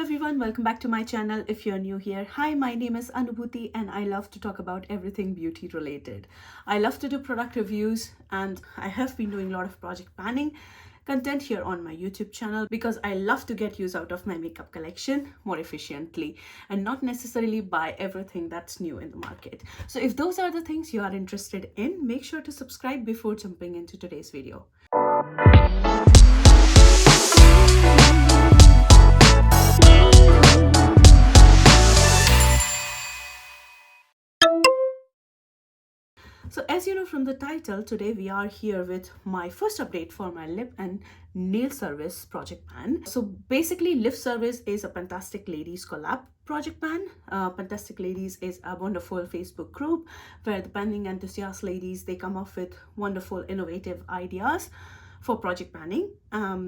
everyone, welcome back to my channel. If you're new here, hi, my name is Anubhuti and I love to talk about everything beauty related. I love to do product reviews and I have been doing a lot of project planning content here on my YouTube channel because I love to get use out of my makeup collection more efficiently and not necessarily buy everything that's new in the market. So if those are the things you are interested in, make sure to subscribe before jumping into today's video. So as you know from the title, today we are here with my first update for my lip and nail service project plan. So basically Lip Service is a Fantastic Ladies collab project plan. Fantastic Ladies is a wonderful Facebook group where the planning enthusiast ladies, they come up with wonderful innovative ideas for project planning.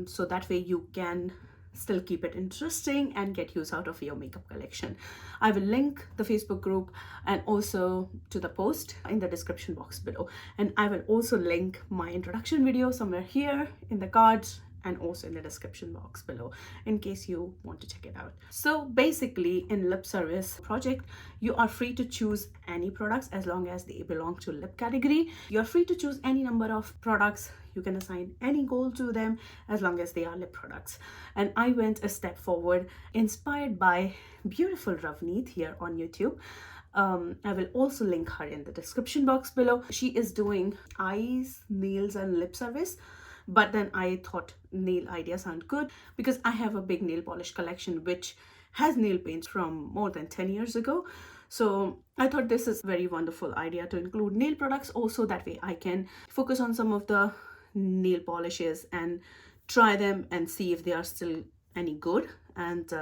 So that way you can still keep it interesting and get use out of your makeup collection. I will link the Facebook group and also to the post in the description box below, and I will also link my introduction video somewhere here in the cards and also in the description box below in case you want to check it out. So basically in lip service project, you are free to choose any products as long as they belong to lip category. You're free to choose any number of products. You can assign any goal to them as long as they are lip products. And I went a step forward, inspired by beautiful Ravneet here on YouTube. I will also link her in the description box below. She is doing eyes, nails and lip service. But then I thought nail ideas sound good because I have a big nail polish collection which has nail paints from more than 10 years ago. So I thought this is a very wonderful idea to include nail products also. That way I can focus on some of the nail polishes and try them and see if they are still any good and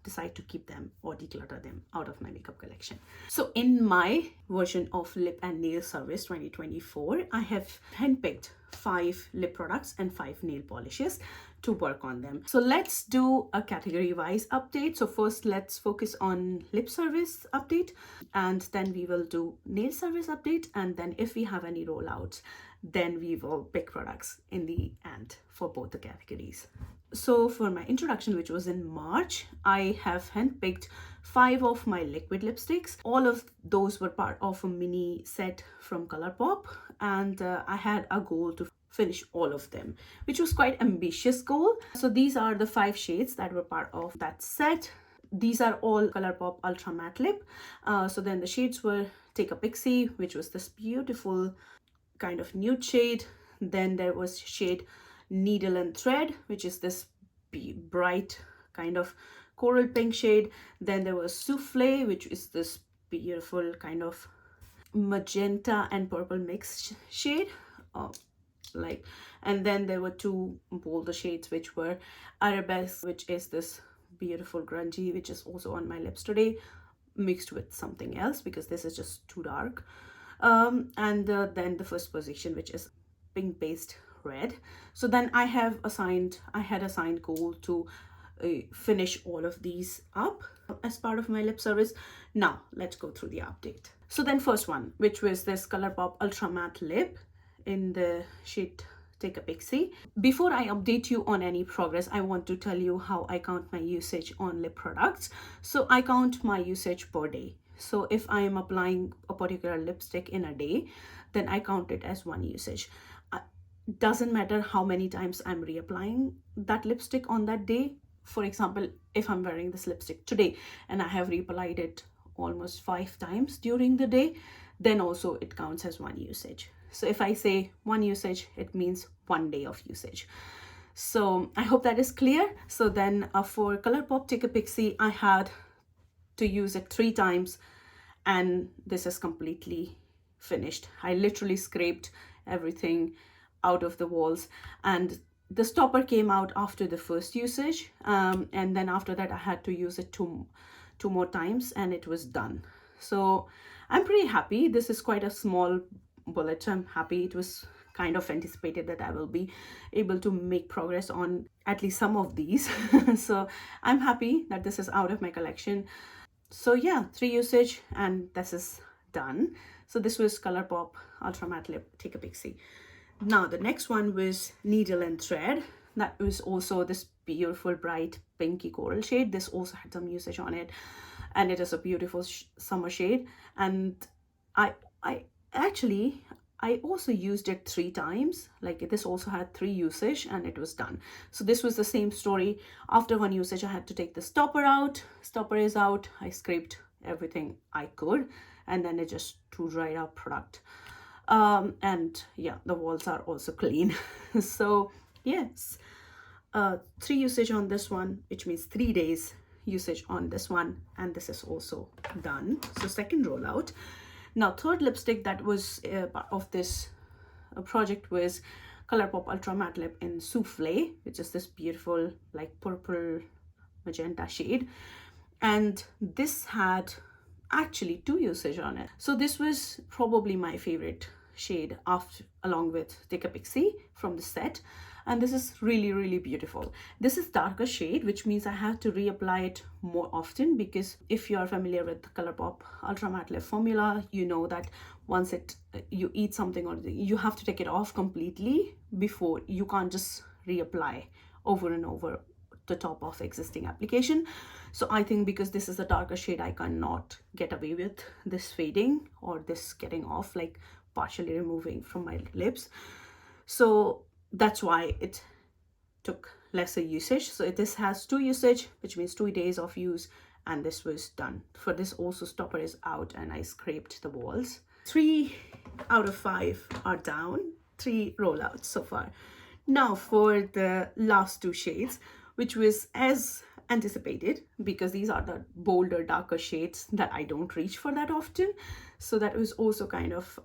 decide to keep them or declutter them out of my makeup collection. So in my version of Lip and Nail Service 2024, I have handpicked 5 lip products and 5 nail polishes to work on them. So let's do a category wise update. So first let's focus on lip service update, and then we will do nail service update, and then if we have any rollouts, then we will pick products in the end for both the categories. So for my introduction, which was in March, I have handpicked 5 of my liquid lipsticks. All of those were part of a mini set from Colourpop, and I had a goal to finish all of them, which was quite ambitious goal. So these are the 5 shades that were part of that set. These are all Colourpop Ultra Matte Lip. So then the shades were Take a Pixie, which was this beautiful kind of nude shade. Then there was shade Needle and Thread, which is this bright kind of coral pink shade. Then there was Souffle, which is this beautiful kind of magenta and purple mixed shade. And then there were 2 bolder shades, which were Arabesque, which is this beautiful grungy, which is also on my lips today, mixed with something else because this is just too dark. And then the first position, which is Pink Paste Red. So then I had assigned goal to finish all of these up as part of my lip service. Now let's go through the update. So then first one, which was this Colourpop Ultra Matte Lip in the shade Take a Pixie. Before I update you on any progress, I want to tell you how I count my usage on lip products. So I count my usage per day. So if I am applying a particular lipstick in a day, then I count it as 1 usage. Doesn't matter how many times I'm reapplying that lipstick on that day. For example, if I'm wearing this lipstick today and I have reapplied it almost 5 times during the day, then also it counts as 1 usage. So if I say 1 usage, it means 1 day of usage. So I hope that is clear. So then for Colourpop Take a Pixie, I had to use it 3 times and this is completely finished. I literally scraped everything out of the walls, and the stopper came out after the first usage, and then after that I had to use it two more times and it was done. So I'm pretty happy. This is quite a small bullet. I'm happy. It was kind of anticipated that I will be able to make progress on at least some of these. So I'm happy that this is out of my collection. So yeah, 3 usage and this is done. So this was Colourpop Ultra Matte Lip Take a Pixie. Now the next one was Needle and Thread. that was also this beautiful bright pinky coral shade. This also had some usage on it, and it is a beautiful summer shade. And I actually I also used it 3 times. Like, this also had 3 usage and it was done. So this was the same story. After 1 usage, I had to take the stopper out. Stopper is out. I scraped everything I could, and then it just to dry out product. And yeah, the walls are also clean. So yes, 3 usage on this one, which means 3 days usage on this one, and this is also done. So second rollout. Now third lipstick that was part of this project was Colourpop Ultra Matte Lip in Souffle, which is this beautiful like purple magenta shade, and this had actually 2 usage on it. So this was probably my favorite shade after, along with Take a Pixie from the set. And this is really beautiful. This is darker shade, which means I have to reapply it more often, because if you are familiar with the Colourpop Ultra Matte Lip formula, you know that once you eat something, or you have to take it off completely before, you can't just reapply over and over the top of existing application. So I think because this is a darker shade, I cannot get away with this fading or this getting off, like partially removing from my lips. So that's why it took lesser usage. So this has 2 usage, which means 2 days of use, and this was done. For this also, stopper is out and I scraped the walls. 3 out of 5 are down, 3 rollouts so far. Now for the last 2 shades, which was as anticipated, because these are the bolder, darker shades that I don't reach for that often. So that was also kind of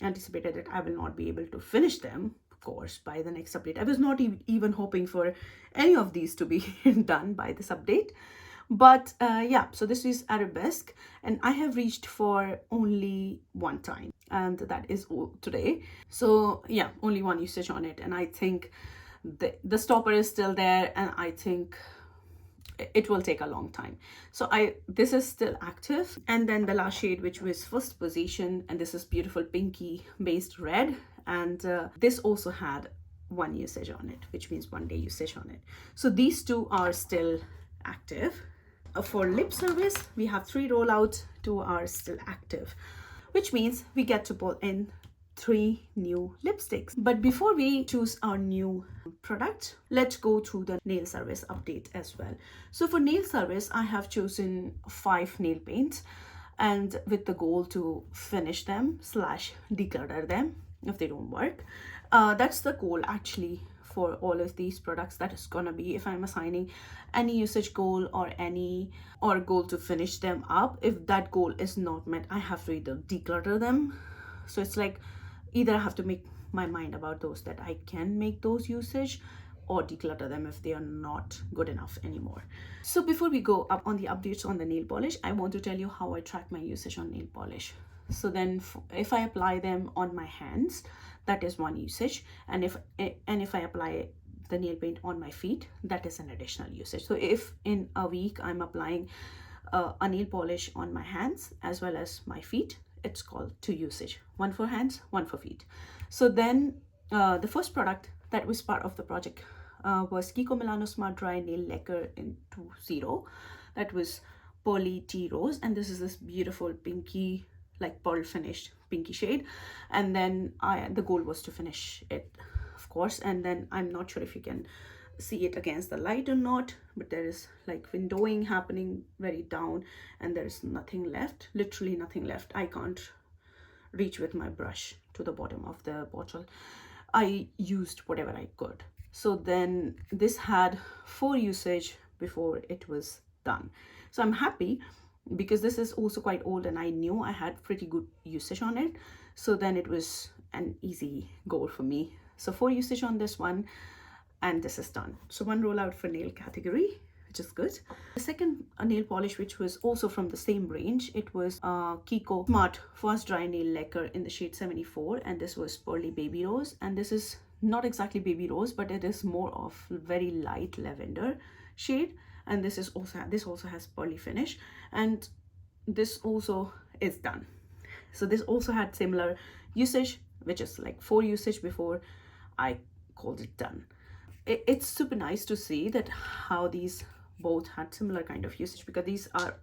anticipated that I will not be able to finish them, of course, by the next update. I was not even hoping for any of these to be done by this update. But yeah, so this is Arabesque, and I have reached for only 1 time, and that is all today. So yeah, only 1 usage on it, and I think the stopper is still there, and I think it will take a long time. So this is still active. And then the last shade, which was first position, and this is beautiful pinky based red, and this also had 1 usage on it, which means 1 day usage on it. So these 2 are still active. For lip service, we have 3 rollouts, 2 are still active, which means we get to pull in 3 new lipsticks. But before we choose our new product, let's go through the nail service update as well. So for nail service, I have chosen 5 nail paints, and with the goal to finish them / declutter them if they don't work. That's the goal actually for all of these products. That is gonna be, if I'm assigning any usage goal or goal to finish them up, if that goal is not met, I have to either declutter them. So it's like either I have to make my mind about those that I can make those usage, or declutter them if they are not good enough anymore. So before we go up on the updates on the nail polish, I want to tell you how I track my usage on nail polish. So then if I apply them on my hands, that is 1 usage, and if I apply the nail paint on my feet, that is an additional usage. So if in a week I'm applying a nail polish on my hands as well as my feet, it's called 2 usage, 1 for hands, 1 for feet. So then the first product that was part of the project was Kiko Milano Smart Dry Nail Lacquer in 2.0. That was Pearly Tea Rose, and this is this beautiful pinky, like pearl finished pinky shade. And then the goal was to finish it, of course. And then I'm not sure if you can see it against the light or not, but there is like windowing happening very down, and there is nothing left, literally nothing left. I can't reach with my brush to the bottom of the bottle. I used whatever I could. So then this had 4 usage before it was done. So I'm happy, because this is also quite old and I knew I had pretty good usage on it. So then it was an easy goal for me. So 4 usage on this one, and this is done. So 1 rollout for nail category, which is good. The second nail polish, which was also from the same range, it was Kiko Smart Fast Dry Nail Lacquer in the shade 74, and this was Pearly Baby Rose. And this is not exactly baby rose, but it is more of very light lavender shade. And this also has pearly finish, and this also is done. So this also had similar usage, which is like 4 usage before I called it done. it's super nice to see that how these both had similar kind of usage, because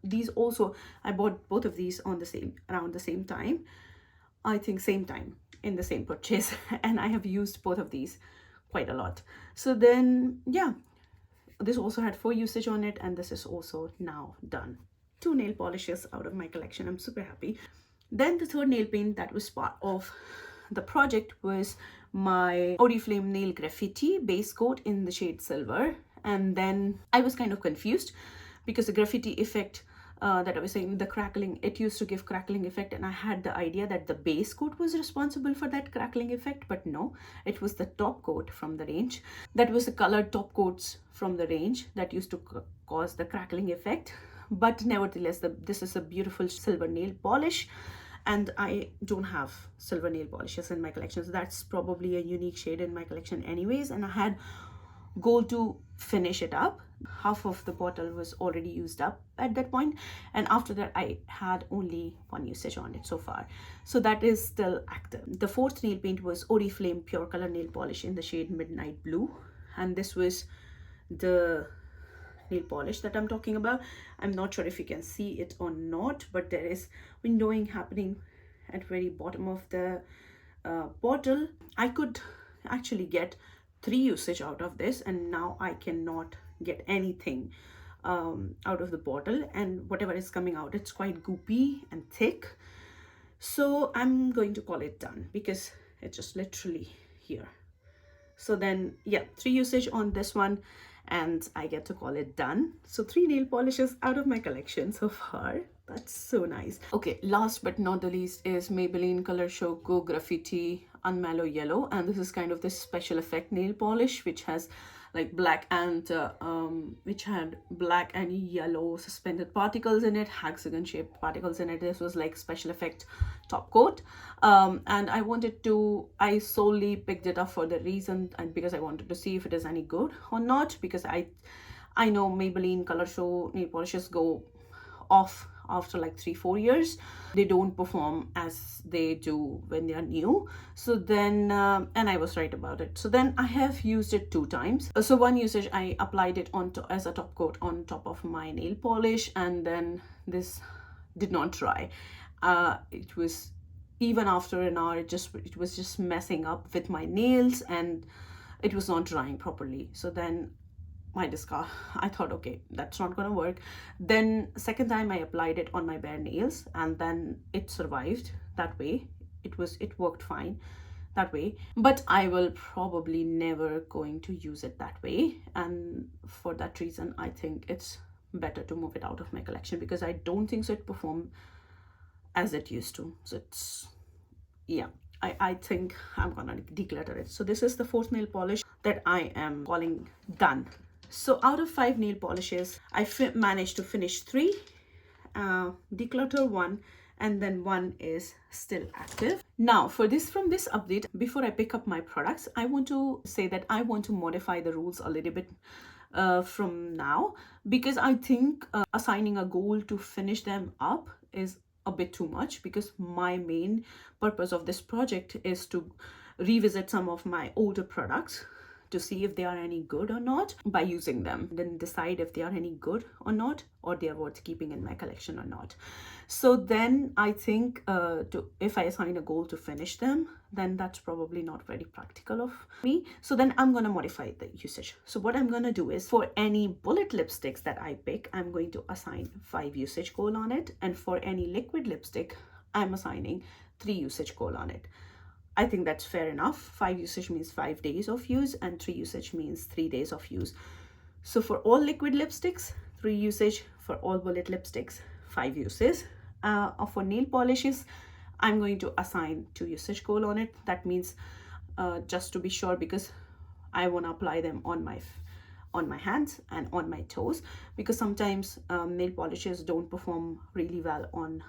these also, I bought both of these on the same, around the same time, I think same time in the same purchase, and I have used both of these quite a lot. So then yeah, this also had 4 usage on it, and this is also now done. 2 nail polishes out of my collection. I'm super happy. Then the third nail paint that was part of the project was my Oriflame Nail Graffiti base coat in the shade silver. And then I was kind of confused because the graffiti effect that I was saying, the crackling, it used to give crackling effect, and I had the idea that the base coat was responsible for that crackling effect, but no, it was the top coat from the range. That was the colored top coats from the range that used to cause the crackling effect. But nevertheless, this is a beautiful silver nail polish, and I don't have silver nail polishes in my collection, so that's probably a unique shade in my collection anyways. And I had gold to finish it up. Half of the bottle was already used up at that point, and after that I had only 1 usage on it so far, so that is still active. The fourth nail paint was Oriflame Pure Color Nail Polish in the shade Midnight Blue, and this was the nail polish that I'm talking about. I'm not sure if you can see it or not, but there is windowing happening at very bottom of the bottle. I could actually get 3 usage out of this, and now I cannot get anything out of the bottle, and whatever is coming out, it's quite goopy and thick. So I'm going to call it done because it's just literally here. So then yeah, 3 usage on this one, and I get to call it done. So 3 nail polishes out of my collection so far. That's so nice. Okay, last but not the least is Maybelline Color Show Go Graffiti Unmallow Yellow, and this is kind of this special effect nail polish which has like black and which had black and yellow suspended particles in it, hexagon shaped particles in it. This was like special effect top coat, and I solely picked it up for the reason, and because I wanted to see if it is any good or not, because I know Maybelline Color Show nail polishes go off after like 3-4 years. They don't perform as they do when they are new. So then and I was right about it. So then I have used it 2 times. So 1 usage I applied it on as a top coat on top of my nail polish, and then this did not dry. It was, even after an hour, it was just messing up with my nails, and it was not drying properly. So then I thought, okay, that's not gonna work. Then second time I applied it on my bare nails, and then it survived that way. It worked fine that way, but I will probably never going to use it that way, and for that reason I think it's better to move it out of my collection, because I don't think so it performed as it used to. So it's, yeah, I think I'm gonna declutter it. So this is the 4th nail polish that I am calling done. So out of 5 nail polishes, I managed to finish 3, declutter 1, and then 1 is still active. Now from this update, before I pick up my products, I want to say that I want to modify the rules a little bit from now, because I think assigning a goal to finish them up is a bit too much, because my main purpose of this project is to revisit some of my older products to see if they are any good or not by using them, then decide if they are any good or not, or they are worth keeping in my collection or not. So then I think if I assign a goal to finish them, then that's probably not very practical of me. So then I'm going to modify the usage. So what I'm going to do is, for any bullet lipsticks that I pick, I'm going to assign 5 usage goal on it, and for any liquid lipstick, I'm assigning 3 usage goal on it. I think that's fair enough. 5 usage means 5 days of use, and 3 usage means 3 days of use. So for all liquid lipsticks, 3 usage. For all bullet lipsticks, 5 uses. For nail polishes, I'm going to assign 2 usage goal on it. That means just to be sure, because I want to apply them on my hands and on my toes, because sometimes nail polishes don't perform really well on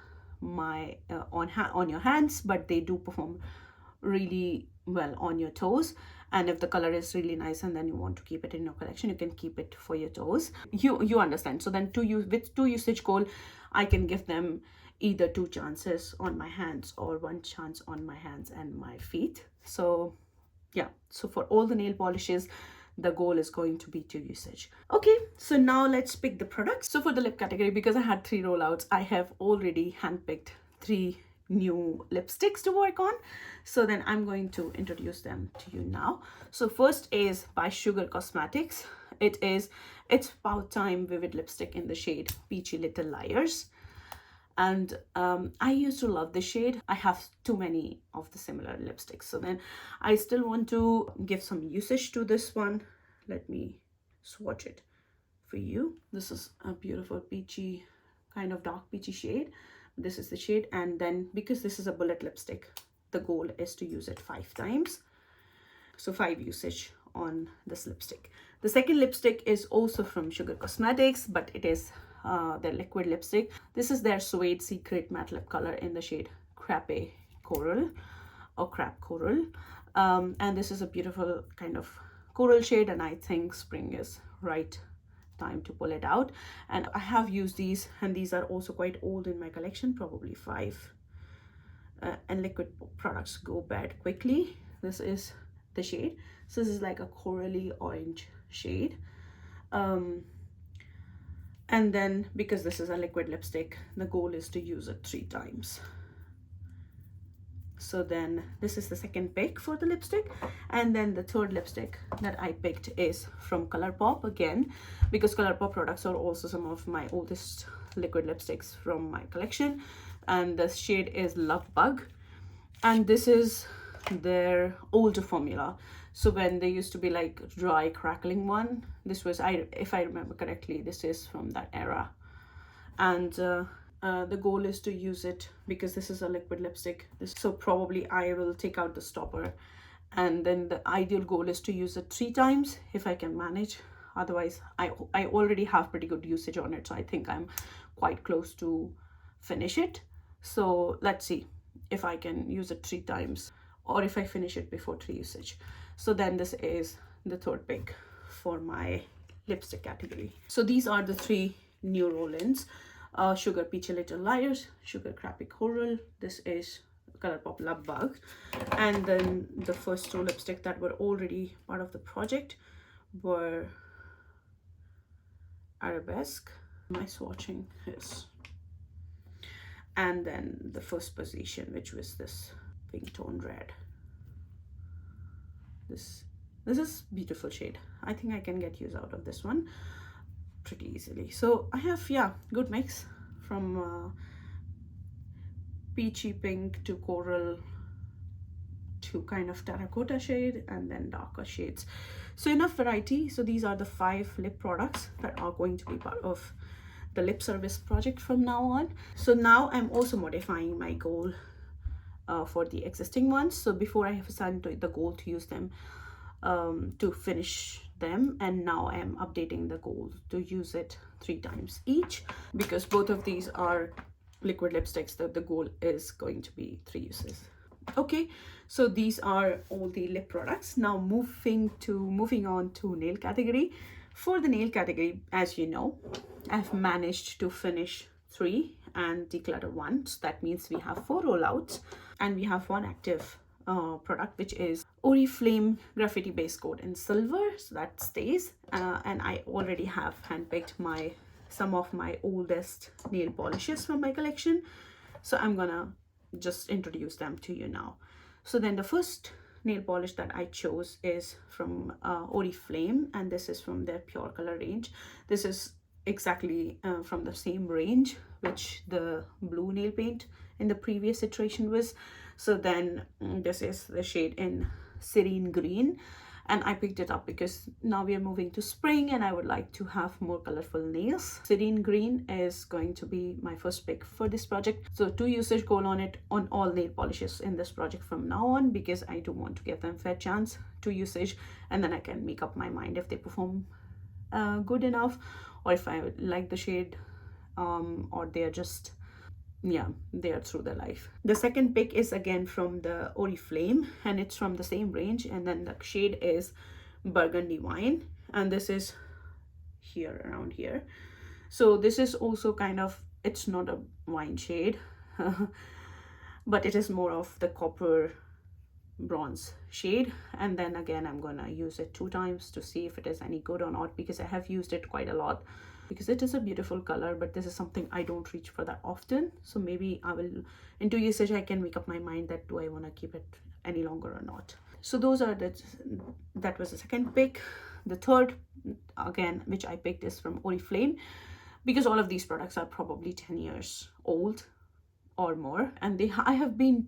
on your hands, but they do perform really well on your toes. And if the color is really nice and then you want to keep it in your collection, you can keep it for your toes. You understand. So then with 2 usage goal, I can give them either 2 chances on my hands or 1 chance on my hands and my feet. So yeah, so for all the nail polishes, the goal is going to be 2 usage. Okay, so now let's pick the products. So for the lip category, because I had 3 rollouts, I have already handpicked 3 new lipsticks to work on. So then I'm going to introduce them to you now. So first is by Sugar Cosmetics. It's About Time Vivid Lipstick in the shade Peachy Little Liars. And I used to love this shade. I have too many of the similar lipsticks, so then I still want to give some usage to this one. Let me swatch it for you. This is a beautiful peachy, kind of dark peachy shade. This is the shade, and then because this is a bullet lipstick, the goal is to use it 5 times, so 5 usage on this lipstick. The second lipstick is also from Sugar Cosmetics, but it is their liquid lipstick. This is their Suede Secret Matte Lip Color in the shade Crepe Coral or Crab Coral. And this is a beautiful kind of coral shade, and I think spring is right time to pull it out. And I have used these, and these are also quite old in my collection, probably 5. And liquid products go bad quickly. This is the shade. So this is like a corally orange shade. And then because this is a liquid lipstick, the goal is to use it 3 times. So then this is the second pick for the lipstick. And then the third lipstick that I picked is from Colourpop again, because Colourpop products are also some of my oldest liquid lipsticks from my collection. And the shade is Love Bug. And this is their older formula. So when they used to be like dry crackling one, this was, if I remember correctly, this is from that era. And the goal is to use it, because this is a liquid lipstick, so probably I will take out the stopper, and then the ideal goal is to use it 3 times if I can manage. Otherwise I already have pretty good usage on it, so I think I'm quite close to finish it. So let's see if I can use it 3 times or if I finish it before 3 usage. So then this is the third pick for my lipstick category. So these are the 3 new roll-ins. Sugar Peachy Little Liars, Sugar Crappy Coral, this is Colourpop Love Bug. And then the first 2 lipsticks that were already part of the project were Arabesque, my swatching is, and then the first position, which was this pink tone red. This is beautiful shade. I think I can get use out of this one pretty easily. So I have, yeah, good mix from peachy pink to coral to kind of terracotta shade, and then darker shades. So enough variety. So these are the 5 lip products that are going to be part of the lip service project from now on. So now I'm also modifying my goal for the existing ones. So before I have assigned the goal to use them to finish them, and now I am updating the goal to use it 3 times each, because both of these are liquid lipsticks that the goal is going to be 3 uses. Okay, so these are all the lip products. Now moving on to nail category. For the nail category, as you know, I've managed to finish 3 and declutter 1. So that means we have 4 rollouts and we have 1 active product, which is Oriflame Graffiti Base Coat in silver. So that stays. And I already have handpicked some of my oldest nail polishes from my collection. So I'm gonna just introduce them to you now. So then the first nail polish that I chose is from Oriflame, and this is from their Pure Color range. This is exactly from the same range which the blue nail paint in the previous iteration was. So then this is the shade in Serene Green, and I picked it up because now we are moving to spring and I would like to have more colorful nails. Serene Green is going to be my first pick for this project. So 2 usage goal on it on all nail polishes in this project from now on, because I do want to give them fair chance. 2 usage, and then I can make up my mind if they perform good enough, or if I like the shade, or they're just, yeah, they are through their life. The second pick is again from the Oriflame, and it's from the same range, and then the shade is Burgundy Wine, and this is here, around here. So this is also kind of, it's not a wine shade but it is more of the copper bronze shade, and then again I'm gonna use it 2 times to see if it is any good or not, because I have used it quite a lot, because it is a beautiful color, but this is something I don't reach for that often. So maybe I will, into usage, I can make up my mind that do I want to keep it any longer or not. So those are that was the second pick. The third, again, which I picked, is from Oriflame, because all of these products are probably 10 years old or more, and I have been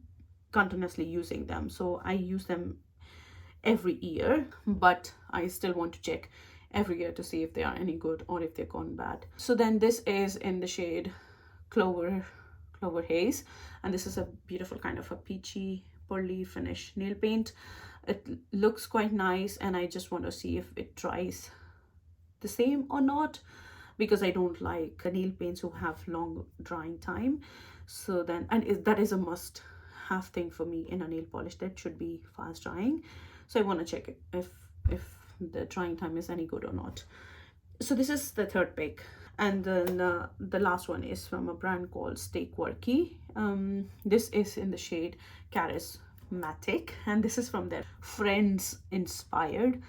continuously using them, so I use them every year, but I still want to check every year to see if they are any good or if they're gone bad. So then this is in the shade Clover Haze, and this is a beautiful kind of a peachy pearly finish nail paint. It looks quite nice, and I just want to see if it dries the same or not, because I don't like nail paints who have long drying time. So then, and that is a must have thing for me in a nail polish, that should be fast drying. So I want to check if the drying time is any good or not. So this is the third pick. And then the last one is from a brand called Stay Quirky. This is in the shade Charismatic, and this is from their Friends Inspired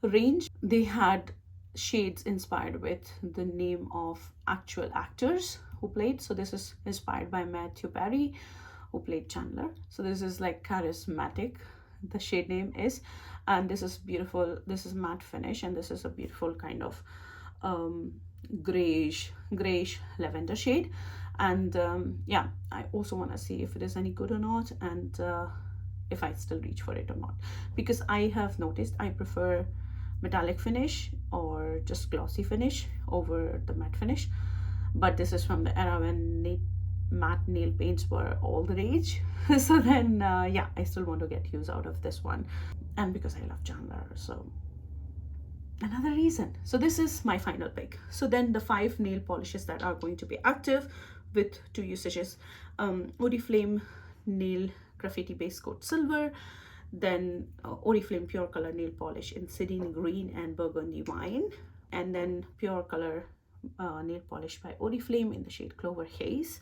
range. They had shades inspired with the name of actual actors who played. So this is inspired by Matthew Perry, who played Chandler. So this is like Charismatic, the shade name is, and this is beautiful. This is matte finish, and this is a beautiful kind of grayish lavender shade. And yeah, I also want to see if it is any good or not, and if I still reach for it or not, because I have noticed I prefer metallic finish or just glossy finish over the matte finish. But this is from the era when matte nail paints were all the rage. So then yeah, I still want to get use out of this one, and because I love Chandler, so another reason. So this is my final pick. So then the 5 nail polishes that are going to be active with 2 usages: Oriflame nail graffiti base coat silver, then Oriflame pure color nail polish in Sedine green and burgundy wine, and then pure color nail polish by Oriflame in the shade Clover Haze.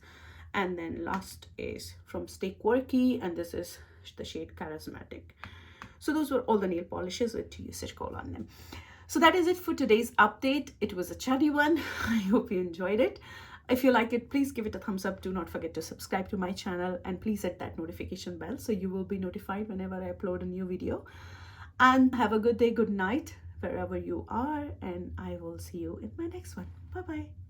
And then last is from Stay Quirky, and this is the shade Charismatic. So those were all the nail polishes with 2 usage code on them. So that is it for today's update. It was a chatty one. I hope you enjoyed it. If you like it, please give it a thumbs up. Do not forget to subscribe to my channel, and please hit that notification bell so you will be notified whenever I upload a new video. And have a good day, good night, wherever you are, and I will see you in my next one. Bye-bye.